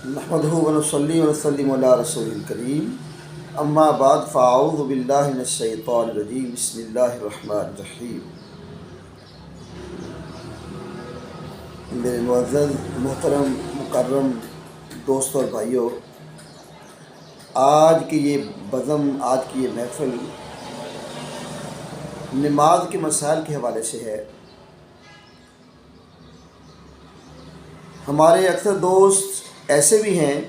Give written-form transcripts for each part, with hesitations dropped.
نحمدہ ونصلی ونسلم علی رسول الکریم اما بعد فاعوذ باللہ من الشیطان الرجیم بسم اللہ الرحمن الرحیم۔ میرے معزز محترم مکرم دوستوں اور بھائیوں، آج کی یہ بزم، آج کی یہ محفل نماز کے مسائل کے حوالے سے ہے۔ ہمارے اکثر دوست ایسے بھی ہیں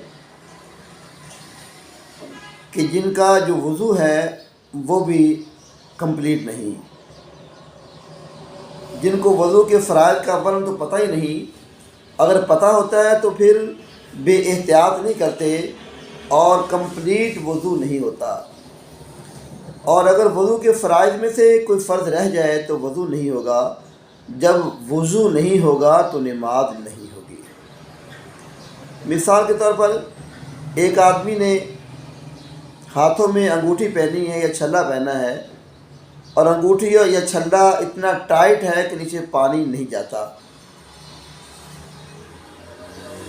کہ جن کا جو وضو ہے وہ بھی کمپلیٹ نہیں، جن کو وضو کے فرائض کا ورن تو پتہ ہی نہیں، اگر پتہ ہوتا ہے تو پھر بے احتیاط نہیں کرتے اور کمپلیٹ وضو نہیں ہوتا، اور اگر وضو کے فرائض میں سے کوئی فرض رہ جائے تو وضو نہیں ہوگا، جب وضو نہیں ہوگا تو نماز نہیں ہوگی۔ مثال کے طور پر ایک آدمی نے ہاتھوں میں انگوٹھی پہنی ہے یا چھلا پہنا ہے، اور انگوٹھی یا چھلا اتنا ٹائٹ ہے کہ نیچے پانی نہیں جاتا،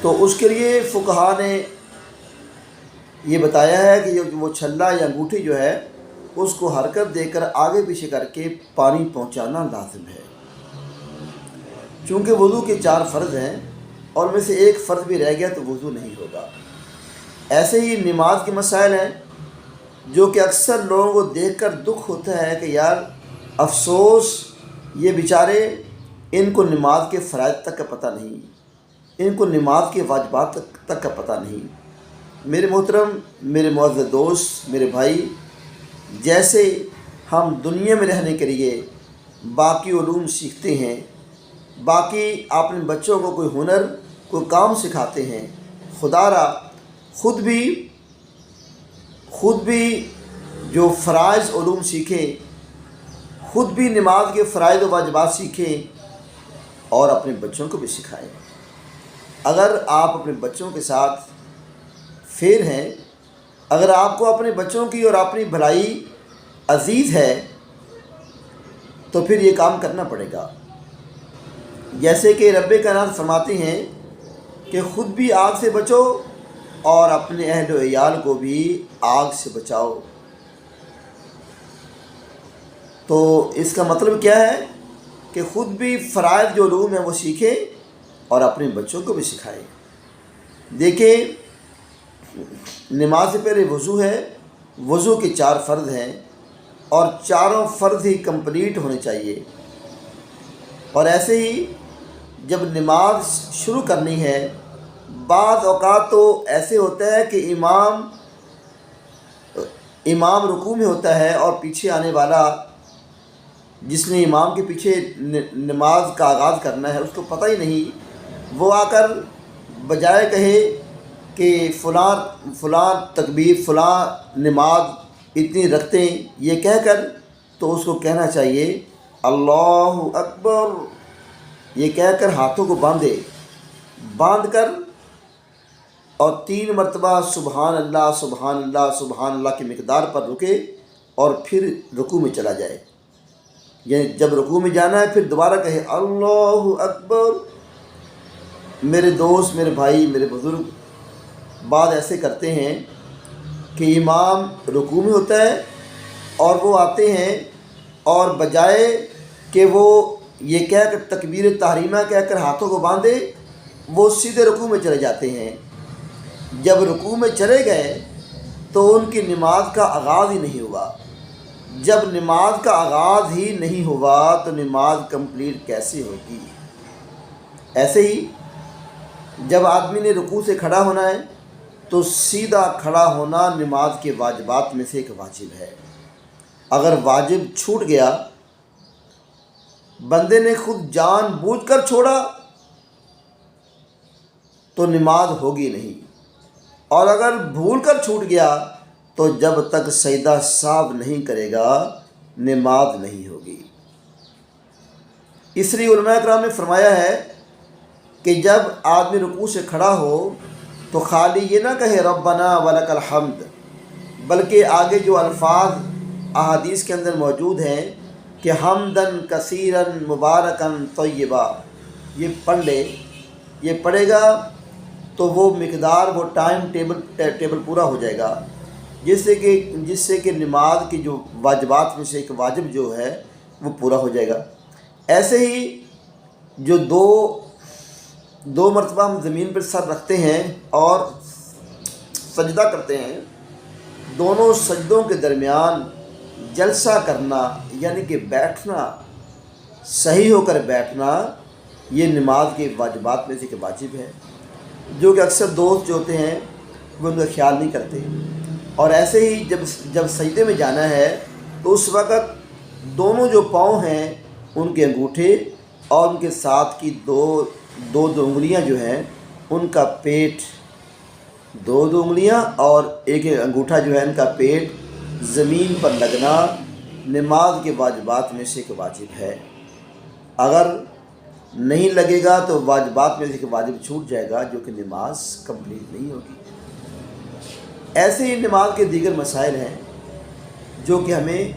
تو اس کے لیے فقہا نے یہ بتایا ہے کہ وہ چھلا یا انگوٹھی جو ہے اس کو حرکت دے کر آگے پیچھے کر کے پانی پہنچانا لازم ہے، چونکہ وضو کے 4 فرض ہیں اور میں سے ایک فرض بھی رہ گیا تو وضو نہیں ہوگا۔ ایسے ہی نماز کے مسائل ہیں جو کہ اکثر لوگوں کو دیکھ کر دکھ ہوتا ہے کہ یار افسوس، یہ بیچارے، ان کو نماز کے فرائض تک کا پتہ نہیں، ان کو نماز کے واجبات تک کا پتہ نہیں۔ میرے محترم، میرے معزز دوست، میرے بھائی، جیسے ہم دنیا میں رہنے کے لیے باقی علوم سیکھتے ہیں، باقی اپنے بچوں کو کوئی ہنر، کوئی کام سکھاتے ہیں، خدا را خود بھی جو فرائض علوم سیکھیں، خود بھی نماز کے فرائض و واجبات سیکھیں اور اپنے بچوں کو بھی سکھائیں۔ اگر آپ اپنے بچوں کے ساتھ فیر ہیں، اگر آپ کو اپنے بچوں کی اور اپنی بھلائی عزیز ہے تو پھر یہ کام کرنا پڑے گا۔ جیسے کہ رب کائنات فرماتے ہیں کہ خود بھی آگ سے بچو اور اپنے اہل و عیال کو بھی آگ سے بچاؤ۔ تو اس کا مطلب کیا ہے کہ خود بھی فرائض جو علوم ہیں وہ سیکھیں اور اپنے بچوں کو بھی سکھائیں۔ دیکھیں، نماز سے پہلے وضو ہے، وضو کے 4 فرض ہیں اور چاروں فرض ہی کمپلیٹ ہونے چاہیے۔ اور ایسے ہی جب نماز شروع کرنی ہے، بعض اوقات تو ایسے ہوتا ہے کہ امام رکوع میں ہوتا ہے اور پیچھے آنے والا، جس نے امام کے پیچھے نماز کا آغاز کرنا ہے، اس کو پتہ ہی نہیں، وہ آ کر بجائے کہے کہ فلاں تکبیر، فلاں نماز اتنی رکھتے ہیں، یہ کہہ کر تو اس کو کہنا چاہیے اللہ اکبر، یہ کہہ کر ہاتھوں کو باندھ کر اور 3 مرتبہ سبحان اللہ سبحان اللہ سبحان اللہ کی مقدار پر رکے اور پھر رکوع میں چلا جائے۔ یعنی جب رکوع میں جانا ہے پھر دوبارہ کہے اللہ اکبر۔ میرے دوست، میرے بھائی، میرے بزرگ بعض ایسے کرتے ہیں کہ امام رکوع میں ہوتا ہے اور وہ آتے ہیں اور بجائے کہ وہ یہ کہہ کر تکبیر تحریمہ کہہ کر ہاتھوں کو باندھے، وہ سیدھے رکوع میں چلے جاتے ہیں۔ جب رکوع میں چلے گئے تو ان کی نماز کا آغاز ہی نہیں ہوا۔ جب نماز کا آغاز ہی نہیں ہوا تو نماز کمپلیٹ کیسے ہوگی؟ ایسے ہی جب آدمی نے رکوع سے کھڑا ہونا ہے تو سیدھا کھڑا ہونا نماز کے واجبات میں سے ایک واجب ہے۔ اگر واجب چھوٹ گیا، بندے نے خود جان بوجھ کر چھوڑا تو نماز ہوگی نہیں، اور اگر بھول کر چھوٹ گیا تو جب تک سجدہ ساو نہیں کرے گا نماز نہیں ہوگی۔ اس لیے علماء کرام نے فرمایا ہے کہ جب آدمی رکوع سے کھڑا ہو تو خالی یہ نہ کہے ربنا ولک الحمد، بلکہ آگے جو الفاظ احادیث کے اندر موجود ہیں کہ حمدن کثیرن مبارکن طیبہ، یہ پڑھ لے، یہ پڑھے گا تو وہ مقدار وہ ٹائم ٹیبل پورا ہو جائے گا، جس سے کہ نماز کی جو واجبات میں سے ایک واجب جو ہے وہ پورا ہو جائے گا۔ ایسے ہی جو دو مرتبہ ہم زمین پر سر رکھتے ہیں اور سجدہ کرتے ہیں، دونوں سجدوں کے درمیان جلسہ کرنا یعنی کہ بیٹھنا، صحیح ہو کر بیٹھنا، یہ نماز کے واجبات میں سے ایک واجب ہے، جو کہ اکثر دوست جو ہوتے ہیں وہ ان کا خیال نہیں کرتے۔ اور ایسے ہی جب سجدے میں جانا ہے تو اس وقت دونوں جو پاؤں ہیں ان کے انگوٹھے اور ان کے ساتھ کی دو انگلیاں جو ہیں ان کا پیٹ، دو انگلیاں اور ایک انگوٹھا جو ہے ان کا پیٹ زمین پر لگنا نماز کے واجبات میں سے ایک واجب ہے۔ اگر نہیں لگے گا تو واجبات میں سے ایک واجب چھوٹ جائے گا، جو کہ نماز کمپلیٹ نہیں ہوگی۔ ایسے ہی نماز کے دیگر مسائل ہیں جو کہ ہمیں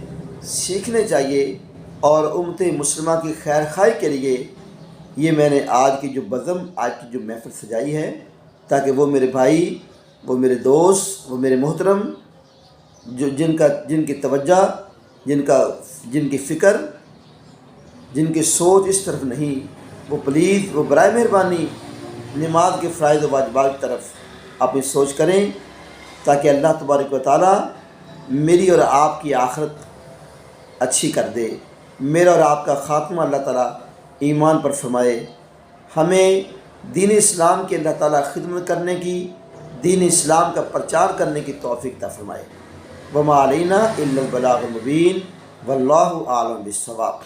سیکھنے چاہیے، اور امت مسلمہ کی خیر خواہی کے لیے یہ میں نے آج کی جو بزم، آج کی جو محفل سجائی ہے، تاکہ وہ میرے بھائی، وہ میرے دوست، وہ میرے محترم جن کی توجہ، جن کی فکر، جن کی سوچ اس طرف نہیں، وہ پلیز وہ برائے مہربانی نماز کے فرائض و واجبات کی طرف اپنی سوچ کریں، تاکہ اللہ تبارک و تعالیٰ میری اور آپ کی آخرت اچھی کر دے، میرا اور آپ کا خاتمہ اللہ تعالیٰ ایمان پر فرمائے، ہمیں دین اسلام کی اللہ تعالیٰ خدمت کرنے کی، دین اسلام کا پرچار کرنے کی توفیق عطا فرمائے۔ وما علینا الا البلاغ المبین، واللہ اعلم بالصواب۔